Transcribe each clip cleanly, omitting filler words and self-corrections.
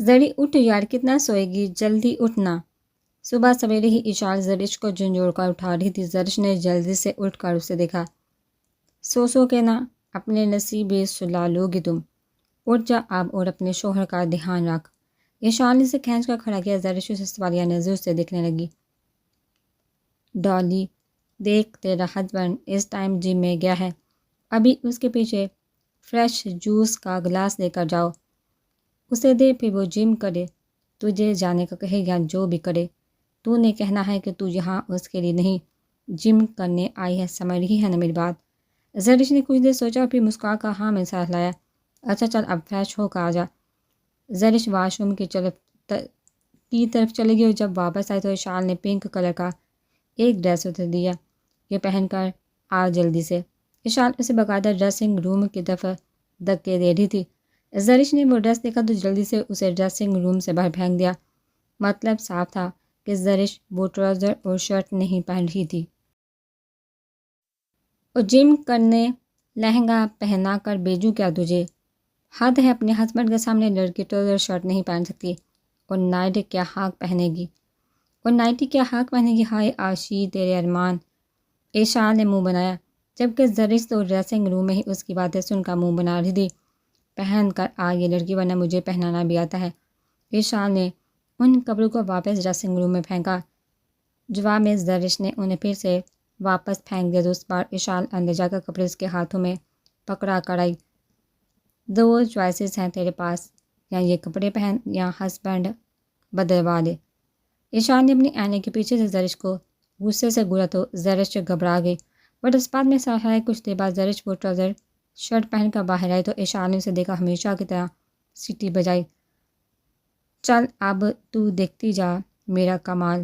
زری اٹھ یار، کتنا سوئے گی، جلدی اٹھنا۔ صبح سویرے ہی اشال زرش کو جھنجھوڑ کر اٹھا رہی تھی۔ زرش نے جلدی سے اٹھ کر اسے دیکھا۔ سو کے نا اپنے نصیب سلا لو گی تم، اٹھ جا اب اور اپنے شوہر کا دھیان رکھ۔ اشال نے اسے کھینچ کر کھڑا کیا۔ زرش اسے سوالیہ نظر سے دیکھنے لگی۔ ڈالی دیکھ، تیرا ہسبینڈ اس ٹائم جم میں گیا ہے، ابھی اس کے پیچھے فریش جوس کا گلاس لے کر جاؤ، اسے دے، پھر وہ جم کرے، تجھے جانے کا کہے یا جو بھی کرے، تو نے کہنا ہے کہ تو یہاں اس کے لیے نہیں جم کرنے آئی ہے، سمجھ رہی ہے نا میری بات؟ زرش نے کچھ دیر سوچا اور پھر مسکرا کر ہاں میں ساتھ لایا۔ اچھا چل اب فریش ہو کر آ جا۔ زرش واش روم کی طرف چلے گئی اور جب واپس آئی تو اشال نے پنک کلر کا ایک ڈریس اتر دیا، یہ پہن کر آ جلدی سے۔ اشال اسے باقاعدہ ڈریسنگ روم کی طرف دھکے دے رہی تھی۔ زرش نے وہ ڈریس دیکھا تو جلدی سے اسے ڈریسنگ روم سے باہر پھینک دیا۔ مطلب صاف تھا کہ زرش وہ ٹراؤزر اور شرٹ نہیں پہن رہی تھی۔ اور جم کرنے لہنگا پہنا کر بیجو کیا تجھے؟ حد ہے، اپنے ہسبینڈ کے سامنے لڑکی ٹراؤزر شرٹ نہیں پہن سکتی، اور نائٹی کیا حق پہنے گی؟ ہائے آشی تیرے ارمان۔ اشال نے منہ بنایا، جبکہ زرش تو ڈریسنگ روم میں ہی اس کی باتیں سن کر منہ بنا رہی تھی۔ پہن کر آ یہ لڑکی، ورنہ مجھے پہنانا بھی آتا ہے۔ اشال نے ان کپڑوں کو واپس ڈریسنگ روم میں پھینکا۔ جواب میں زرش نے انہیں پھر سے واپس پھینک دیا تو اس بار اشال اندر جا کر کپڑے اس کے ہاتھوں میں پکڑا کر آئی۔ دو چوائسز ہیں تیرے پاس، یا یہ کپڑے پہن یا ہسبینڈ بدلوا دے۔ اشال نے اپنی آئینے کے پیچھے سے زرش کو غصے سے گھورا تو زرش گھبرا گئی، بٹ اس بات میں صحیح ہے۔ کچھ دیر بعد زرش وہ ٹراؤزر شرٹ پہن کر باہر آئی تو اشال نے اسے دیکھا، ہمیشہ کی طرح سیٹی بجائی۔ چل اب تو دیکھتی جا میرا کمال۔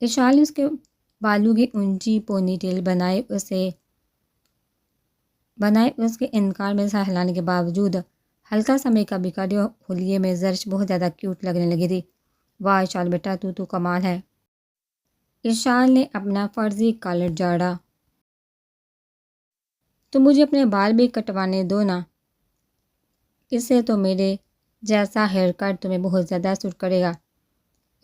اشال نے اس کے بالوں کی اونچی پونی ٹیل بنائے اس کے انکار میں سر ہلانے کے باوجود ہلکا سا میک اپ بھی کر دیا۔ حلیے میں زرش بہت زیادہ کیوٹ لگنے لگی تھی۔ واہ اشال بیٹا، تو کمال ہے۔ اشال نے اپنا فرضی کالر جاڑا۔ تو مجھے اپنے بال بھی کٹوانے دو نا، اس سے تو میرے جیسا ہیئر کٹ تمہیں بہت زیادہ سوٹ کرے گا۔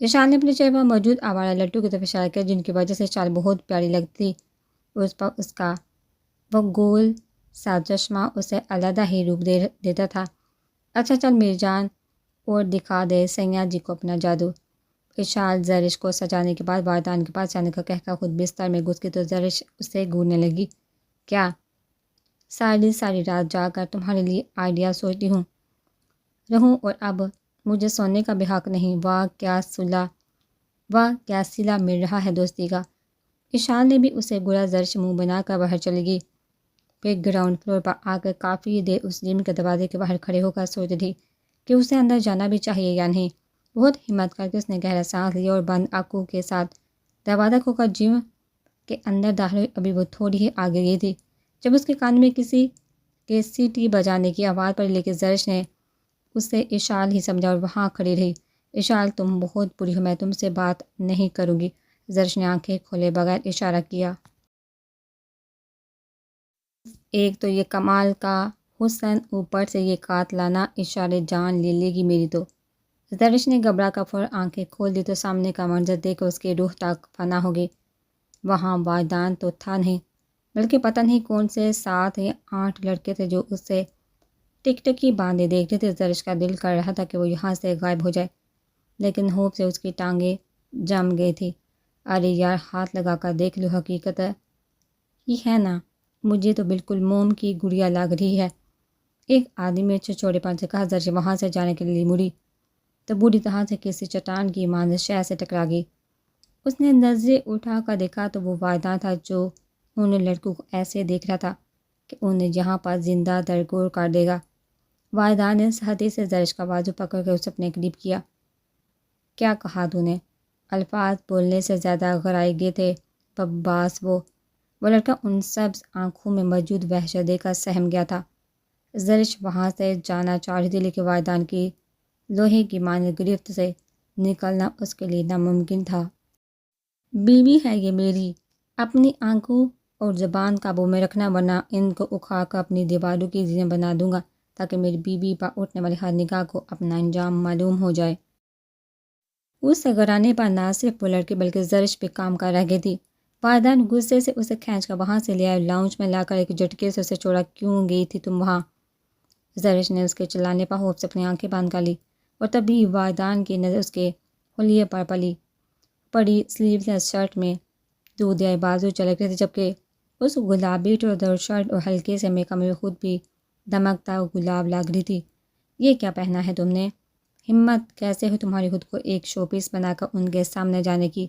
اشال نے اپنے چہرے پر موجود آوارہ لٹو کی طرف اشارہ کیا، جن کی وجہ سے اشال بہت پیاری لگتی تھی۔ اس پر اس کا وہ گول سا چشمہ اسے علیحدہ ہی روپ دیتا تھا۔ اچھا چل میری جان، اور دکھا دے سیاں جی کو اپنا جادو۔ اشال زرش کو سجانے کے بعد والدان کے پاس جانے کا کہہ کر خود بستر میں گھس گئی تو زرش اسے گھورنے لگی۔ کیا ساری رات جا کر تمہارے لیے آئیڈیا سوچتی رہوں اور اب مجھے سونے کا بھی حق نہیں؟ واہ کیا صلہ مل رہا ہے دوستی کا۔ اشال نے بھی اسے گھورا۔ زرش منہ بنا کر باہر چلی گئی، پھر گراؤنڈ فلور پر آ کر کافی دیر اس جم کے دروازے کے باہر کھڑے ہو کر سوچ رہی کہ اسے اندر جانا بھی چاہیے یا نہیں۔ بہت ہمت کر کے اس نے گہرا سانس لیا اور بند آنکھوں کے ساتھ دروازہ کھول کر جم کے اندر داخل ہوئی۔ ابھی وہ تھوڑی ہی آگے گئی تھی جب اس کے کان میں کسی کے سیٹی بجانے کی آواز پڑی، لیکن زرش نے اسے اشال ہی سمجھا اور وہاں کھڑی رہی۔ اشال تم بہت بری ہو، میں تم سے بات نہیں کروں گی۔ زرش نے آنکھیں کھولے بغیر اشارہ کیا۔ ایک تو یہ کمال کا حسن، اوپر سے یہ قاتلانہ اشارے، جان لے گی میری تو۔ زرش نے گھبرا کر فوراً آنکھیں کھول دی تو سامنے کا منظر دیکھ کر اس کی روح تک فنا ہو گئی۔ وہاں والدان تو تھا نہیں، بلکہ پتہ نہیں کون سے 7 یا 8 لڑکے تھے جو اسے ٹکٹکی باندھے دیکھ رہے تھے۔ زرش کا دل کر رہا تھا کہ وہ یہاں سے غائب ہو جائے، لیکن ہوپ سے اس کی ٹانگیں جم گئی تھی۔ ارے یار، ہاتھ لگا کر دیکھ لو، حقیقت ہی ہے نا، مجھے تو بالکل موم کی گڑیا لگ رہی ہے، ایک آدمی میں چچوڑے پن سے کہا۔ زرش وہاں سے جانے کے لیے مڑی تو بری طرح سے کسی چٹان کی مانند شے سے ٹکرا گئی۔ اس نے نظریں اٹھا کر دیکھا تو وہ والدان تھا جو ان لڑکوں کو ایسے دیکھ رہا تھا کہ انہیں یہاں پر زندہ درگور کر دے گا۔ والدان نے سختی سے زرش کا بازو پکڑ کر اسے اپنے قریب کیا۔ کیا کہا تو نے؟ الفاظ بولنے سے زیادہ غرائی گئے تھے بباس۔ وہ لڑکا ان سبز آنکھوں میں موجود وحشت دیکھ کر سہم گیا تھا۔ زرش وہاں سے جانا چاہ رہی تھی، لیکن والدان کی لوہے کی مانند گرفت سے نکلنا اس کے لیے ناممکن تھا۔ بیوی ہے یہ میری، اپنی آنکھوں اور زبان قابو میں رکھنا ورنہ ان کو اکھاڑ کر اپنی دیواروں کی زینت بنا دوں گا تاکہ میری بیوی پر اٹھنے والی ہر نگاہ کو اپنا انجام معلوم ہو جائے۔ اس گھرانے پر نہ صرف وہ لڑکی بلکہ زرش بھی کام کر رہ گئی تھی۔ والدین غصے سے اسے کھینچ کر وہاں سے لے آئے، لاؤنج میں لا کر ایک جھٹکے سے اسے چھوڑا۔ کیوں گئی تھی تم وہاں؟ زرش نے اس کے چلانے پر خوف سے اپنی آنکھیں بند کر لی، اور تبھی والدین کی نظر اس کے حلیے پر پڑی سلیو لیس شرٹ میں دودھیائے بازو چلک رہے تھے، جبکہ اس گلابی ٹروزر شرٹ اور ہلکے سے میک اپ میں خود بھی دمکتا گلاب لگ رہی تھی۔ یہ کیا پہنا ہے تم نے؟ ہمت کیسے ہو تمہاری خود کو ایک شو پیس بنا کر ان کے سامنے جانے کی؟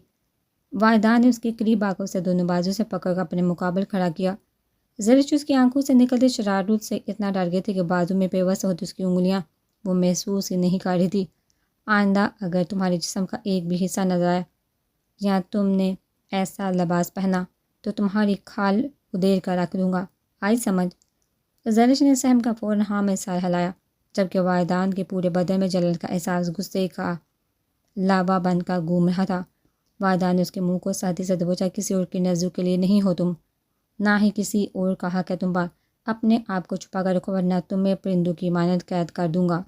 والدین نے اس کے قریب آ کر اسے دونوں بازو سے پکڑ کر اپنے مقابل کھڑا کیا۔ زرش اس کی آنکھوں سے نکلتے شرارت سے اتنا ڈر گئی تھی کہ بازو میں پیوست ہوتی اس کی انگلیاں وہ محسوس ہی نہیں کر رہی تھی۔ آئندہ اگر تمہارے جسم کا ایک بھی حصہ نظر آیا یا تم نے ایسا لباس پہنا تو تمہاری کھال ادھیڑ کر رکھ دوں گا، آئی سمجھ؟ زرش نے سہم کا فوراً ہاں میں سر ہلایا، جبکہ والدین کے پورے بدن میں جلن کا احساس غصے کا لاوا بن کر گھوم رہا تھا۔ والدین نے اس کے منہ کو سختی سے دبوچا۔ کسی اور کی نظروں کے لیے نہیں ہو تم، نہ ہی کسی اور کا حق ہے تم پر۔ اپنے آپ کو چھپا کر رکھو ورنہ تمہیں پرندوں کی مانند قید کر دوں گا۔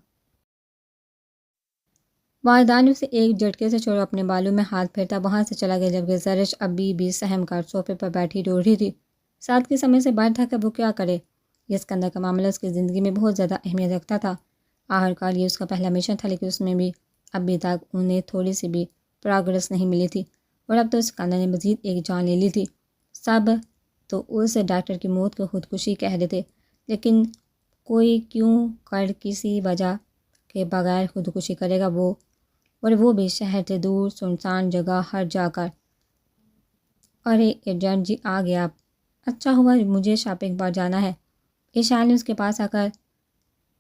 والدین نے اسے ایک جھٹکے سے چھوڑ اپنے بالوں میں ہاتھ پھیرتا وہاں سے چلا گیا، جبکہ زرش ابھی بھی سہم کر صوفے پر بیٹھی رو رہی تھی۔ سادگی سمے سے باہر تھا کہ وہ کیا کرے۔ یہ اسکندر کا معاملہ اس کی زندگی میں بہت زیادہ اہمیت رکھتا تھا۔ آخرکار یہ اس کا پہلا مشن تھا، لیکن اس میں بھی ابھی تک انہیں تھوڑی سی بھی پروگرس نہیں ملی تھی، اور اب تو اسکندر نے مزید ایک جان لے لی تھی۔ سب تو اس ڈاکٹر کی موت کو خودکشی کہہ رہے تھے، لیکن کوئی کیوں کر کسی وجہ کے بغیر خودکشی کرے گا، وہ بھی شہر سے دور سنسان جگہ ہر جا کر۔ ارے ایجنٹ جی آ گیا آپ، اچھا ہوا مجھے شاپنگ پر جانا ہے۔ ایشان نے اس کے پاس آ کر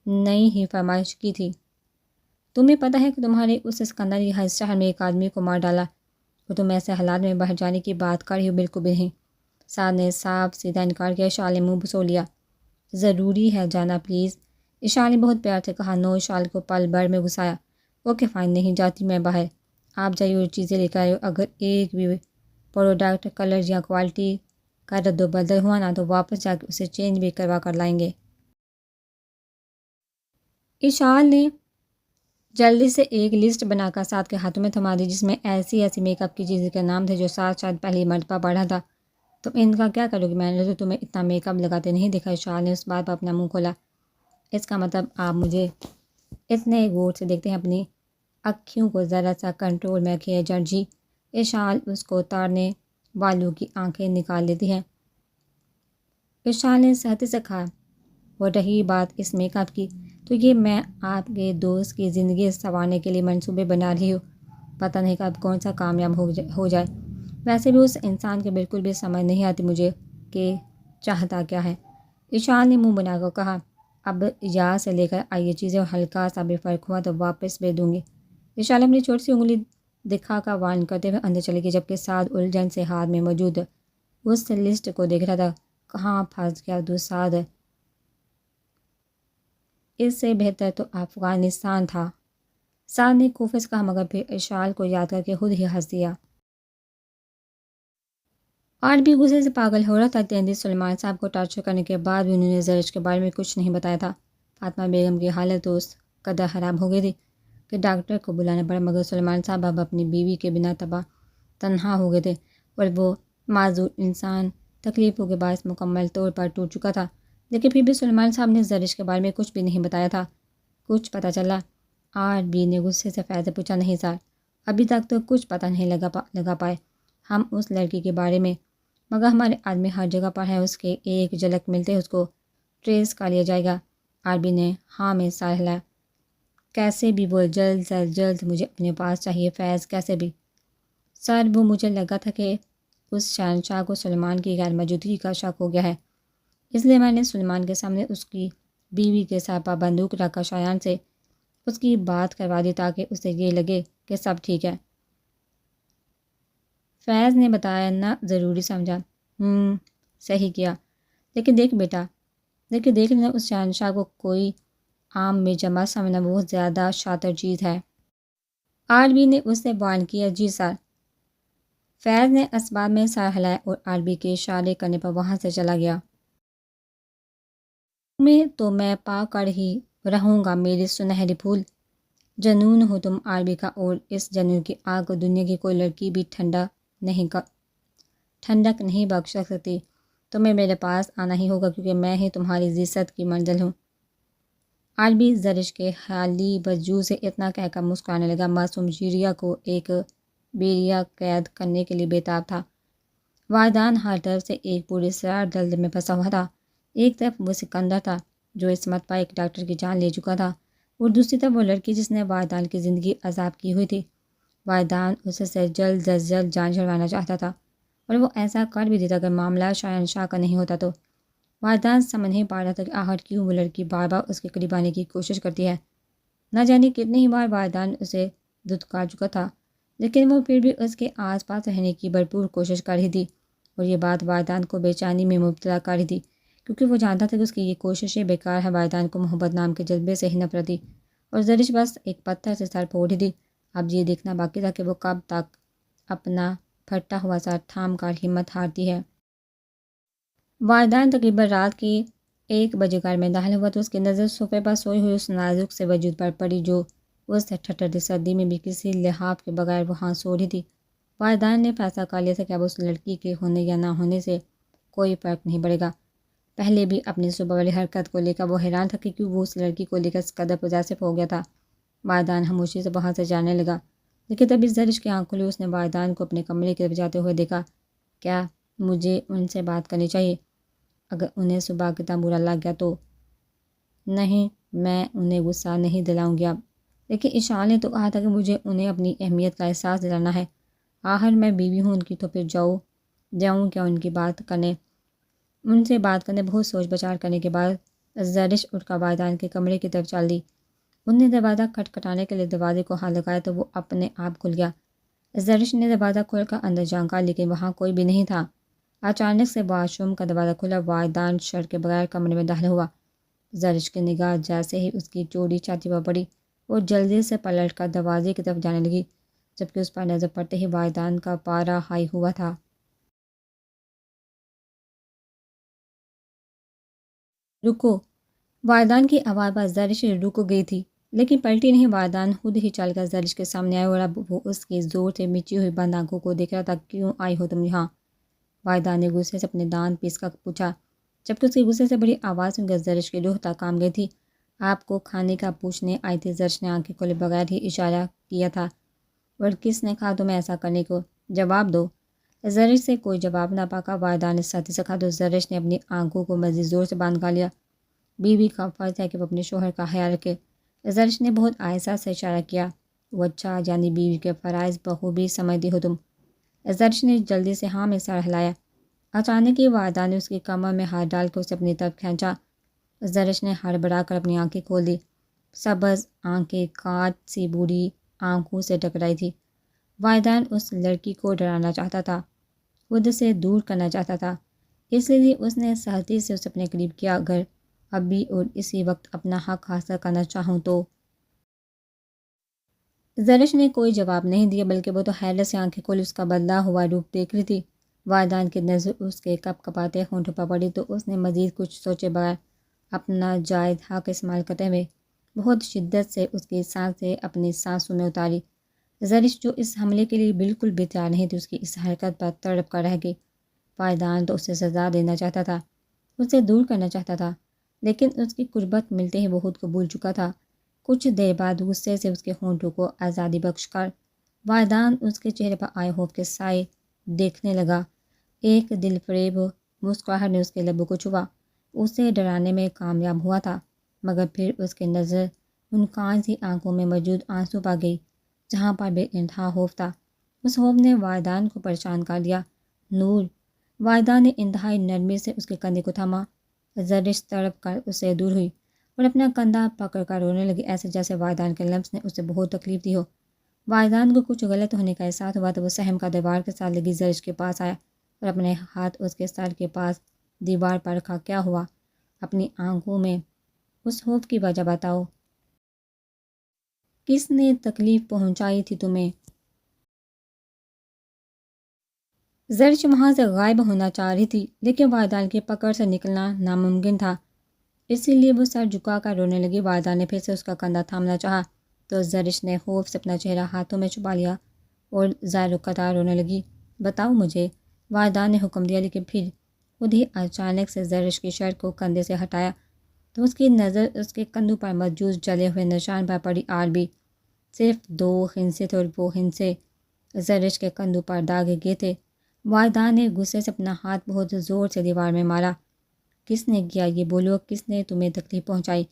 نئی ہی فرمائش کی تھی۔ تمہیں پتہ ہے کہ تمہارے اس اسکندر ہر شہر میں ایک آدمی کو مار ڈالا، اور تم ایسے حالات میں باہر جانے کی بات کر رہی ہو؟ بالکل بھی نہیں، سعد نے صاف سیدھا انکار کیا۔ اشال نے منہ بسو لیا۔ ضروری ہے جانا پلیز، اشال نے بہت پیار سے کہا۔ نو اشال کو پل بھر میں گھسایا۔ اوکے فائن، نہیں جاتی میں باہر، آپ جائیے اور چیزیں لے کر آئے۔ اگر ایک بھی پروڈکٹ کلر یا کوالٹی کا رد و بدل ہوا نا تو واپس جا کے اسے چینج بھی کروا کر لائیں گے۔ اشال نے جلدی سے ایک لسٹ بنا کر سعد کے ہاتھوں میں تھما دی، جس میں ایسی میک اپ کی چیزیں کے نام تھے جو سعد شاید پہلی مرتبہ پڑھا تھا۔ تم ان کا کیا کرو گی؟ میں نے تو تمہیں اتنا میک اپ لگاتے نہیں دیکھا۔ اشال نے اس بات پر اپنا منہ کھولا۔ اس کا مطلب آپ مجھے اتنے غور سے دیکھتے ہیں؟ اپنی اکھیوں کو ذرا سا کنٹرول میں رکھیے ایجنٹ جی۔ اشال اس کو تارنے والوں کی آنکھیں نکال لیتی ہے۔ اشال نے سختی سے کہا، اور رہی بات اس میک اپ کی، تو یہ میں آپ کے دوست کی زندگی سنوارنے کے لیے منصوبے بنا رہی ہوں۔ پتہ نہیں کب کون سا کامیاب ہو جائے۔ ویسے بھی اس انسان کے بالکل بھی سمجھ نہیں آتی مجھے کہ چاہتا کیا ہے۔ اشال نے منہ بنا کر کہا، اب یہاں سے لے کر آئیے چیزیں، اور ہلکا سا بھی فرق ہوا تو واپس بھیج دوں گی۔ اشال اپنی چھوٹی سی انگلی دکھا کر وارن کرتے ہوئے اندر چلے گی، جبکہ سعد الجھن سے ہاتھ میں موجود اس لسٹ کو دیکھ رہا تھا۔ کہاں پھنس گیا تو سعد؟ اس سے بہتر تو افغانستان تھا، سعد نے کوفے سے کہا، مگر پھر اشال کو یاد کر کے خود ہی ہنس دیا۔ اور بھی غصے سے پاگل ہو رہا تھا۔ تیندی سلیمان صاحب کو ٹارچر کرنے کے بعد بھی انہوں نے زرش کے بارے میں کچھ نہیں بتایا تھا۔ فاطمہ بیگم کی حالت تو اس قدر خراب ہو گئی تھی کہ ڈاکٹر کو بلانا پڑا، مگر سلیمان صاحب اب اپنی بیوی کے بنا تنہا ہو گئے تھے، اور وہ معذور انسان تکلیفوں کے باعث مکمل طور پر ٹوٹ چکا تھا۔ لیکن پھر بھی سلیمان صاحب نے زرش کے بارے میں کچھ بھی نہیں بتایا تھا۔ کچھ پتہ چلا؟ آر بی نے غصے سے فیض سے پوچھا۔ نہیں سر، ابھی تک تو کچھ پتہ نہیں لگا پائے ہم اس لڑکی کے بارے میں، مگر ہمارے آدمی ہر جگہ پر ہیں، اس کے ایک جھلک ملتے اس کو ٹریس کر لیا جائے گا۔ آر بی نے ہاں میں سر ہلایا۔ کیسے بھی وہ جلد سے جلد مجھے اپنے پاس چاہیے فیض، کیسے بھی۔ سر وہ مجھے لگا تھا کہ اس شہنشاہ کو سلیمان کی غیر موجودگی کا شک ہو گیا ہے، اس لیے میں نے سلیمان کے سامنے اس کی بیوی کے سر پر بندوق رکھ کر شایان سے اس کی بات کروا دی تاکہ اسے یہ لگے کہ سب ٹھیک ہے۔ فیض نے بتایا نہ ضروری سمجھا۔ صحیح کیا، لیکن دیکھ بیٹا، دیکھ لینا اس شہنشاہ کو کوئی عام میں جمع سمجھنا بہت زیادہ شاطر چیز ہے۔ آر بی نے اس سے وارن کیا۔ جی سر۔ فیض نے اسباب میں سر ہلایا اور آر بی کے اشارے کرنے پر وہاں سے چلا گیا۔ میں تو میں پا کر ہی رہوں گا میری سنہری پھول، جنون ہو تم عربی کا، اور اس جنون کی آگ کو دنیا کی کوئی لڑکی بھی ٹھنڈک نہیں بخش سکتی۔ تمہیں میرے پاس آنا ہی ہوگا کیونکہ میں ہی تمہاری عزت کی منزل ہوں۔ عربی زرش کے خیالی وجود سے اتنا کہہ کر مسکرانے لگا۔ معصوم جیریا کو ایک بیڑیا قید کرنے کے لیے بےتاب تھا۔ وادان ہر طرف سے ایک پوری سرار دلدل میں پھنسا ہوا تھا۔ ایک طرف وہ سکندر تھا جو اس مرتبہ ایک ڈاکٹر کی جان لے چکا تھا، اور دوسری طرف وہ لڑکی جس نے وادان کی زندگی عذاب کی ہوئی تھی۔ وادان اس سے جلد از جلد جان چھڑوانا چاہتا تھا، اور وہ ایسا کر بھی دیتا اگر معاملہ شاہنشاہ کا نہیں ہوتا تو۔ وادان سمجھ نہیں پا رہا تھا کہ آخر کیوں وہ لڑکی بار بار اس کے قریب آنے کی کوشش کرتی ہے۔ نہ جانے کتنی ہی بار وادان اسے دھتکار چکا تھا، لیکن وہ پھر بھی اس کے آس پاس رہنے کی بھرپور کوشش کر رہی تھی، اور یہ بات وادان کو بے چینی میں مبتلا کر رہی تھی، کیونکہ وہ جانتا تھا کہ اس کی یہ کوششیں بیکار ہے۔ وادان کو محبت نام کے جذبے سے ہی نفرت تھی، اور زرش بس ایک پتھر سے سر پھوڑ رہی تھی۔ اب یہ دیکھنا باقی تھا کہ وہ کب تک اپنا پھٹا ہوا سر تھام کر ہمت ہارتی ہے۔ وادان تقریباً رات کی 1 بجے گھر میں داخل ہوا تو اس کی نظر صوفے پر سوئی ہوئی اس نازک سے وجود پر پڑی جو اس ٹھٹرتی سردی میں بھی کسی لحاف کے بغیر وہاں سو رہی تھی۔ وادان نے فیصلہ کر لیا تھا کہ اب اس لڑکی کے ہونے یا نہ ہونے سے کوئی فرق نہیں پڑے گا۔ پہلے بھی اپنی صبح والی حرکت کو لے کر وہ حیران تھا کہ کیوں وہ اس لڑکی کو لے کر اس قدر پوزیسو ہو گیا تھا۔ وادان خاموشی سے وہاں سے جانے لگا، لیکن تبھی زرش کی آنکھ کھلی۔ اس نے وادان کو اپنے کمرے کی طرف جاتے ہوئے دیکھا۔ کیا مجھے ان سے بات کرنی چاہیے؟ اگر انہیں صبح کی طرح برا لگ گیا تو؟ نہیں، میں انہیں غصہ نہیں دلاؤں گی اب، لیکن عشاء نے تو کہا تھا کہ مجھے انہیں اپنی اہمیت کا احساس دلانا ہے۔ آخر میں بیوی ہوں ان کی، تو پھر جاؤں کیا ان کی بات کرنے؟ ان سے بات کرنے۔ بہت سوچ بچار کرنے کے بعد زرش اٹھ کر وادان کے کمرے کی طرف چل دی۔ انہوں نے دروازہ کھٹکھٹانے کے لیے دروازے کو ہاتھ لگایا تو وہ اپنے آپ کھل گیا۔ زرش نے دروازہ کھول کر اندر جھانکا، لیکن وہاں کوئی بھی نہیں تھا۔ اچانک سے واش روم کا دروازہ کھلا، وادان شرٹ کے بغیر کمرے میں داخل ہوا۔ زرش کی نگاہ جیسے ہی اس کی چوڑی چھاتی پر پڑی، وہ جلدی سے پلٹ کر دروازے کی طرف جانے لگی، جبکہ اس پر نظر پڑتے ہی وادان کا پارا ہائی ہوا تھا۔ رکو! وادان کی آواز پر زرش رک گئی تھی، لیکن پلٹی نہیں۔ وادان خود ہی چل کر زرش کے سامنے آیا، اور اب وہ اس کی زور سے مچی ہوئی بند آنکھوں کو دیکھ رہا تھا۔ کیوں آئی ہو تم یہاں؟ وادان نے غصے سے اپنے دانت پیس کر پوچھا، جبکہ اس کی غصے سے بڑی آواز سن کر زرش کی روح تک کانپ گئی تھی۔ آپ کو کھانے کا پوچھنے آئی تھی، زرش نے آنکھیں کھولے بغیر ہی اشارہ کیا تھا۔ اور کس نے کہا تمہیں ایسا کرنے کو؟ جواب دو! زرش سے کوئی جواب نہ پا کر وادان نے سختی سے کہا تو زرش نے اپنی آنکھوں کو مزید زور سے بند کر لیا۔ بیوی کا فرض ہے کہ وہ اپنے شوہر کا خیال رکھے۔ زرش نے بہت آہستہ سے اشارہ کیا۔ وہ اچھا، یعنی بیوی کے فرائض بخوبی سمجھتی ہو تم؟ زرش نے جلدی سے ہاں میں سر ہلایا۔ اچانک ہی وادان نے اس کی کمر میں ہاتھ ڈال کر اسے اپنی طرف کھینچا۔ زرش نے ہڑبڑا کر اپنی آنکھیں کھول دی۔ سبز آنکھیں کانچ سی بوڑھی آنکھوں سے ٹکرائی تھی۔ وادان اس لڑکی کو ڈرانا چاہتا تھا، خود سے دور کرنا چاہتا تھا، اس لیے اس نے سختی سے اسے اپنے قریب کیا۔ اگر ابھی اور اسی وقت اپنا حق حاصل کرنا چاہوں تو؟ زرش نے کوئی جواب نہیں دیا، بلکہ وہ تو حیرت سے آنکھیں کھول اس کا بدلا ہوا روپ دیکھ رہی تھی۔ وادان کی نظر اس کے کپ کپاتے ہونٹوں پر پڑی تو اس نے مزید کچھ سوچے بغیر اپنا جائز حق استعمال کرتے ہوئے بہت شدت سے اس کی سانسیں اپنی سانسوں میں اتاری۔ زرش جو اس حملے کے لیے بالکل بھی تیار نہیں تھی، اس کی اس حرکت پر تڑپ کر رہ گئی۔ وادان تو اسے سزا دینا چاہتا تھا، اسے دور کرنا چاہتا تھا، لیکن اس کی قربت ملتے ہی وہ خود کو بھول چکا تھا۔ کچھ دیر بعد غصے سے اس کے ہونٹوں کو آزادی بخش کر وادان اس کے چہرے پر آئے خوف کے سائے دیکھنے لگا۔ ایک دل فریب مسکراہٹ نے اس کے لبوں کو چھوا۔ اسے ڈرانے میں کامیاب ہوا تھا، مگر پھر اس کی نظر ان کانچ سی آنکھوں میں موجود آنسوں پر گئی جہاں پر بے انتہا خوف تھا۔ اس خوف نے وادان کو پریشان کر دیا۔ نور! وادان نے انتہائی نرمی سے اس کے کندھے کو تھاما۔ زرش تڑپ کر اس سے دور ہوئی اور اپنا کندھا پکڑ کر رونے لگی، ایسے جیسے وادان کے لمس نے اسے بہت تکلیف دی ہو۔ وادان کو کچھ غلط ہونے کا احساس ہوا تو وہ سہم کا دیوار کے ساتھ لگی زرش کے پاس آیا اور اپنے ہاتھ اس کے سر کے پاس دیوار پر رکھا۔ کیا ہوا؟ اپنی آنکھوں میں اس خوف کی وجہ بتاؤ۔ کس نے تکلیف پہنچائی تھی تمہیں؟ زرش وہاں سے غائب ہونا چاہ رہی تھی، لیکن وادان کی پکڑ سے نکلنا ناممکن تھا۔ اسی لیے وہ سر جھکا کر رونے لگی۔ والدہ نے پھر سے اس کا کندھا تھامنا چاہا تو زرش نے خوف سے اپنا چہرہ ہاتھوں میں چھپا لیا اور زار و قطار رونے لگی۔ بتاؤ مجھے، والدہ نے حکم دیا، لیکن پھر خود ہی اچانک سے زرش کی شرٹ کو کندھے سے ہٹایا تو اس کی نظر اس کے کندھوں پر موجود جلے ہوئے نشان پر پڑی۔ اور بھی صرف 2 ہندسے تھے اور وہ ہندسے زرش کے کندھوں پر داغے گئے تھے۔ والدہ نے غصے سے اپنا ہاتھ بہت زور سے دیوار میں مارا۔ کس نے کیا یہ بولو، کس نے تمہیں تکلیف پہنچائی؟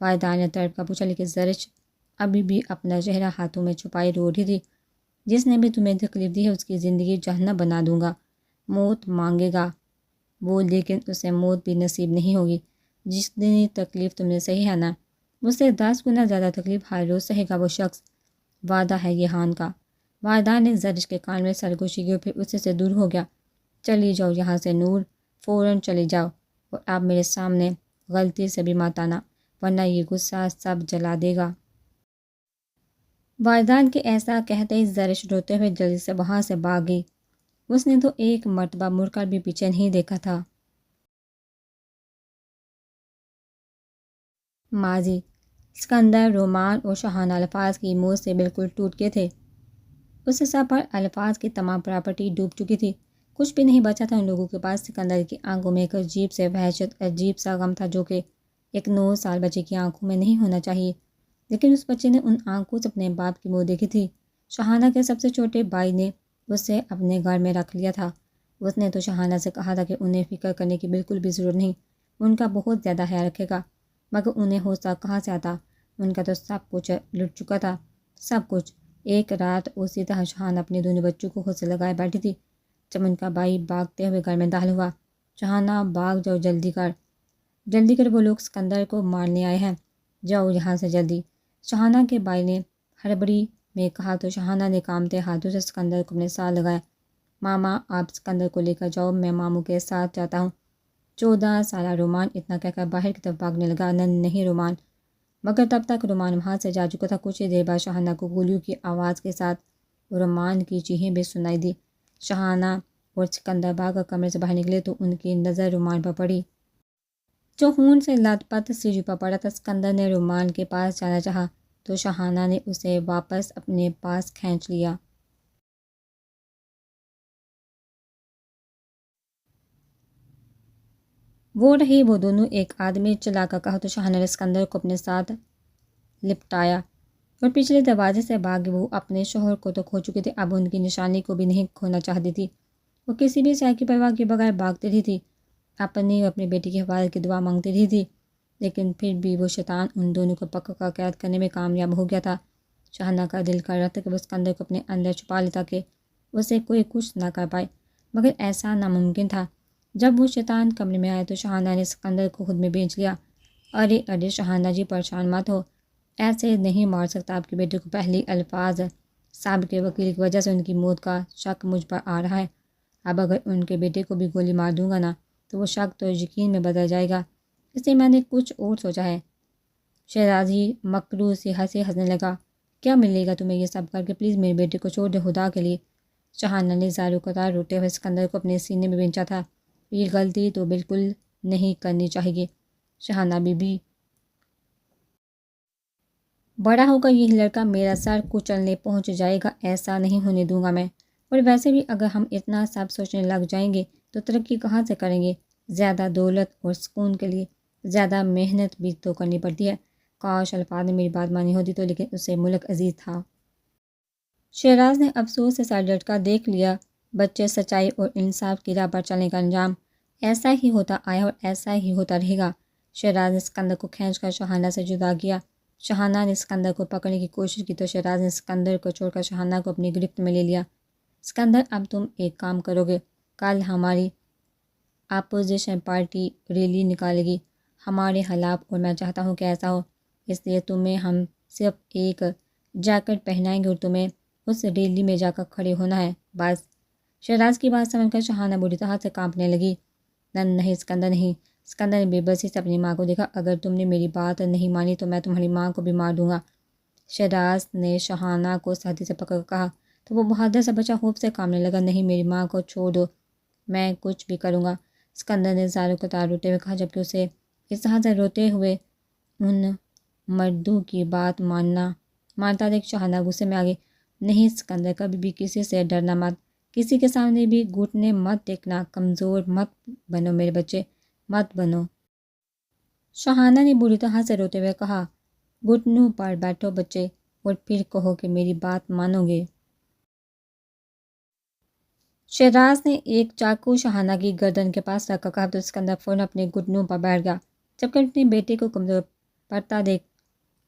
والدہ نے تڑپ کر پوچھا، لیکن زرش ابھی بھی اپنا چہرہ ہاتھوں میں چھپائے رو رہی تھی۔ جس نے بھی تمہیں تکلیف دی ہے اس کی زندگی جہنم بنا دوں گا، موت مانگے گا وہ، لیکن اسے موت بھی نصیب نہیں ہوگی۔ جتنی تکلیف تم نے سہی ہے نا، اس سے 10 گنا زیادہ تکلیف ہر روز سہے گا وہ شخص، وعدہ ہے یہ ہان کا۔ والدہ نے زرش کے کان میں سرگوشی کی اور پھر اسے سے دور ہو گیا۔ چلی جاؤ یہاں سے نور، فوراً چلی جاؤ، اور آپ میرے سامنے غلطی سے بھی مت آنا، ورنہ یہ غصہ سب جلا دے گا۔ والدہ کے ایسا کہتے ہی زرش روتے ہوئے جلدی سے وہاں سے بھاگ گئی۔ اس نے تو ایک مرتبہ مڑ کر بھی پیچھے نہیں دیکھا تھا۔ ماضی: اسکندر، رومان اور شاہانہ الفاظ کی موت سے بالکل ٹوٹ گئے تھے۔ اس سفر پر الفاظ کی تمام پراپرٹی ڈوب چکی تھی۔ کچھ بھی نہیں بچا تھا ان لوگوں کے پاس۔ سکندر کی آنکھوں میں ایک عجیب سے وحشت، عجیب سا غم تھا جو کہ ایک 9 سال بچے کی آنکھوں میں نہیں ہونا چاہیے، لیکن اس بچے نے ان آنکھوں سے اپنے باپ کی موت دیکھی تھی۔ شاہانہ کے سب سے چھوٹے بھائی نے اسے اپنے گھر میں رکھ لیا تھا۔ اس نے تو شاہانہ سے کہا تھا کہ انہیں فکر کرنے کی بالکل بھی ضرورت نہیں، ان کا بہت زیادہ خیال رکھے گا، مگر انہیں حوصلہ کہاں سے آتا، ان کا تو سب کچھ لٹ چکا تھا، سب کچھ۔ ایک رات اسی طرح شاہانہ اپنے دونوں بچوں کو خود سے لگائے بیٹھی تھی جب ان کا بھائی بھاگتے ہوئے گھر میں داخل ہوا۔ شاہانہ بھاگ جاؤ، جلدی کر، وہ لوگ سکندر کو مارنے آئے ہیں، جاؤ یہاں سے جلدی، شاہانہ کے بھائی نے ہڑبڑی میں کہا تو شاہانہ نے کانپتے ہاتھوں سے سکندر کو اپنے ساتھ لگایا۔ ماما آپ سکندر کو لے کر جاؤ، میں ماموں کے ساتھ جاتا ہوں۔ 14 سالہ رومان اتنا کہہ کر باہر کی طرف بھاگنے لگا۔ نہیں رومان، مگر تب تک رومان وہاں سے جا چکا تھا۔ کچھ ہی دیر بعد شاہانہ کو گولیوں کی آواز کے ساتھ رومان کی چیخیں بھی سنائی دی۔ شاہانہ اور سکندر بھاگ کر کمرے سے باہر نکلے تو ان کی نظر رومان پر پڑی جو خون سے لت پت سیڑھی پر پڑا تھا۔ سکندر نے رومان کے پاس جانا چاہا تو شاہانہ نے اسے واپس اپنے پاس کھینچ لیا۔ وہ رہی وہ دونوں، ایک آدمی چلا کر کہا تو شاہانہ نے سکندر کو اپنے ساتھ لپٹایا اور پچھلے دروازے سے بھاگی۔ وہ اپنے شوہر کو تو کھو چکی تھی، اب ان کی نشانی کو بھی نہیں کھونا چاہتی تھی۔ وہ کسی بھی شے کی پرواہ کے بغیر بھاگتی رہی تھی، اپنی اور اپنی بیٹی کی حفاظت کی دعا مانگتی رہی تھی، لیکن پھر بھی وہ شیطان ان دونوں کو پکڑ کر قید کرنے میں کامیاب ہو گیا تھا۔ شاہانہ کا دل کر رہا تھا کہ وہ سکندر کو اپنے اندر چھپا لیتا کہ اسے کوئی کچھ نہ کر پائے، مگر ایسا ناممکن تھا۔ جب وہ شیطان کمرے میں آیا تو شاہانہ نے سکندر کو خود میں بھیج لیا۔ ارے شاہانہ جی، پریشان مت ہو، ایسے نہیں مار سکتا آپ کی بیٹی کو۔ پہلی الفاظ صاحب کے وکیل کی وجہ سے ان کی موت کا شک مجھ پر آ رہا ہے، اب اگر ان کے بیٹے کو بھی گولی مار دوں گا نا تو وہ شک تو یقین میں بدل جائے گا، اس لیے میں نے کچھ اور سوچا ہے۔ شہرازی مکروہ سی ہنسی ہنسنے لگا۔ کیا ملے گا تمہیں یہ سب کر کے؟ پلیز میرے بیٹے کو چھوڑ دے خدا کے لیے۔ شاہانہ نے زار و قطار روتے ہوئے سکندر کو اپنے سینے میں بھینچا تھا۔ یہ غلطی تو بالکل نہیں کرنی چاہیے شاہانہ بی بی، بڑا ہو کر یہ لڑکا میرا سر کچلنے پہنچ جائے گا، ایسا نہیں ہونے دوں گا میں۔ اور ویسے بھی اگر ہم اتنا سب سوچنے لگ جائیں گے تو ترقی کہاں سے کریں گے؟ زیادہ دولت اور سکون کے لیے زیادہ محنت بھی تو کرنی پڑتی ہے۔ کاش الفاظ نے میری بات مانی ہوتی تو، لیکن اسے ملک عزیز تھا۔ شہراز نے افسوس سے سر جھٹکا دیکھ لیا۔ بچے، سچائی اور انصاف کی راہ پر چلنے کا انجام ایسا ہی ہوتا آیا اور ایسا ہی ہوتا رہے گا۔ شہراز نے سکندر کو کھینچ کر شاہانہ سے جدا کیا۔ شاہانہ نے سکندر کو پکڑنے کی کوشش کی تو شہراز نے سکندر کو چھوڑ کر شاہانہ کو اپنی گرفت میں لے لیا۔ سکندر، اب تم ایک کام کرو گے، کل ہماری اپوزیشن پارٹی ریلی نکالے گی ہمارے خلاف، اور میں چاہتا ہوں کہ ایسا ہو، اس لیے تمہیں ہم صرف ایک جیکٹ پہنائیں گے اور تمہیں اس ریلی میں جا کر کھڑے ہونا ہے، بس۔ شہراز کی بات سمجھ کر شاہانہ بری طرح سے کانپنے لگی۔ نہیں سکندر، نہیں۔ سکندر نے بے بسی سے اپنی ماں کو دیکھا۔ اگر تم نے میری بات نہیں مانی تو میں تمہاری ماں کو بھی مار دوں گا۔ شہراز نے شاہانہ کو سختی سے پکڑ کر کہا تو وہ بہادر سا بچہ خوف سے کانپنے لگا۔ نہیں، میری ماں کو چھوڑ دو، میں کچھ بھی کروں گا، سکندر نے زار و قطار روتے ہوئے کہا، جبکہ اسے اس طرح سے روتے ہوئے ان مردوں کی بات مانتا دیکھ شاہانہ غصے میں آگے، نہیں سکندر، کبھی بھی کسی سے ڈرنا مت، کسی کے سامنے بھی گھٹنے مت ٹیکنا، کمزور مت بنو میرے بچے، مت بنو۔ شاہانہ نے بری طرح سے روتے ہوئے کہا، گھٹنوں پر بیٹھو بچے، اور پھر کہو کہ میری بات مانو گے۔ شہراز نے ایک چاقو شاہانہ کی گردن کے پاس رکھا کہا تو سکندر فوراً اپنے گھٹنوں پر بیٹھ گیا، جبکہ اپنے بیٹے کو کمزور پڑتا دیکھ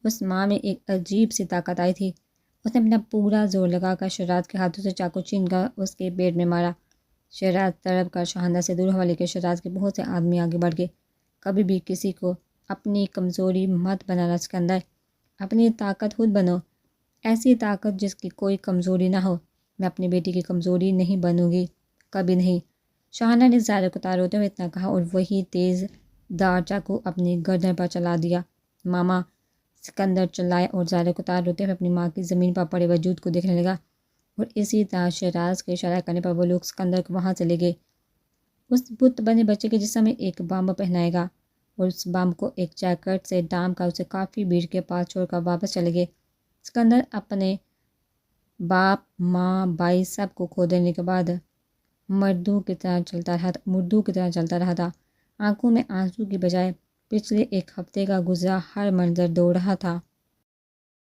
اس ماں میں ایک عجیب سی طاقت آئی تھی۔ اس نے اپنا پورا زور لگا کر شہراز کے ہاتھوں سے چاقو چھین کر اس کے پیٹ میں مارا۔ شہراز تڑپ کر شاہانہ سے دور ہوا، لیکن شہراز کے بہت سے آدمی آگے بڑھ گئے۔ کبھی بھی کسی کو اپنی کمزوری مت بنانا سکندر، اپنی طاقت خود بنو، ایسی طاقت جس کی کوئی کمزوری نہ ہو۔ میں اپنی بیٹی کی کمزوری نہیں بنوں گی، کبھی نہیں۔ شاہانہ نے زارے کو ہوتے ہوئے اتنا کہا اور وہی تیز دار چاقو اپنی گردن پر چلا دیا۔ ماما، سکندر چلائے اور زارے کو روتے ہوئے اپنی ماں کی زمین پر پڑے وجود کو دیکھنے لگا، اور اسی طرح شہراز کے اشارہ کرنے پر وہ لوگ سکندر کو وہاں سے لے گئے۔ اس بت بنے بچے کے جسم میں ایک بامب پہنائے گا اور اس بامب کو ایک جیکٹ سے ڈھانپ کر اسے کافی بھیڑ کے پاس چھوڑ کر واپس چلے گئے۔ سکندر اپنے باپ، ماں، بھائی سب کو کھو دینے کے بعد مردوں کی طرح چلتا رہا تھا۔ آنکھوں میں آنسو کی بجائے پچھلے ایک ہفتے کا گزرا ہر منظر دوڑ رہا تھا۔